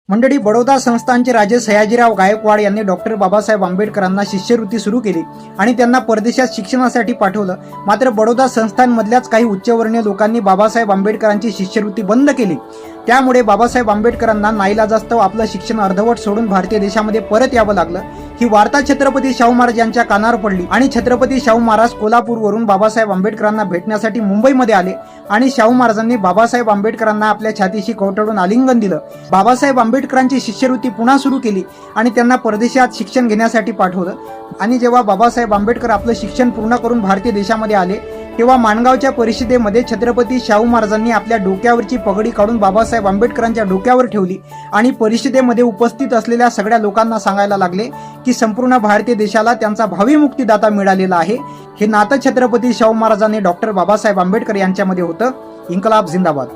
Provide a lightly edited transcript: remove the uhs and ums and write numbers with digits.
मंडळी, बडोदा संस्थानचे राजे सयाजीराव गायकवाड यांनी डॉक्टर बाबासाहेब आंबेडकरांना शिष्यवृत्ती सुरू केली आणि त्यांना परदेशात शिक्षणासाठी पाठवलं. मात्र बडोदा संस्थानमधल्याच काही उच्चवर्णीय लोकांनी बाबासाहेब आंबेडकरांची शिष्यवृत्ती बंद केली. त्यामुळे बाबासाहेब आंबेडकरांना नाईलाजास्तव आपलं शिक्षण अर्धवट सोडून भारतीय देशामध्ये परत यावं लागलं. ही वार्ता छत्रपती शाहू महाराज यांच्या कानावर पडली आणि छत्रपती शाहू महाराज कोल्हापूरवरून बाबासाहेब आंबेडकरांना भेटण्यासाठी मुंबईमध्ये आले आणि शाहू महाराजांनी बाबासाहेब आंबेडकरांना आपल्या छातीशी कवटाळून आलिंगन दिलं. बाबासाहेब आंबेडकरांची शिष्यवृत्ती पुन्हा सुरू केली आणि त्यांना परदेशात शिक्षण घेण्यासाठी पाठवलं. आणि जेव्हा बाबासाहेब आंबेडकर आपलं शिक्षण पूर्ण करून भारतीय देशामध्ये आले तेव्हा माणगावच्या परिषदेमध्ये छत्रपती शाहू महाराजांनी आपल्या डोक्यावरची पगडी काढून बाबासाहेब आंबेडकरांच्या डोक्यावर ठेवली आणि परिषदेमध्ये उपस्थित असलेल्या सगळ्या लोकांना सांगायला लागले की संपूर्ण भारतीय देशाला त्यांचा भावी मुक्तिदाता मिळालेला आहे. हे नातं छत्रपती शाहू महाराजांनी डॉक्टर बाबासाहेब आंबेडकर यांच्यामध्ये होतं. इन्कलाब जिंदाबाद.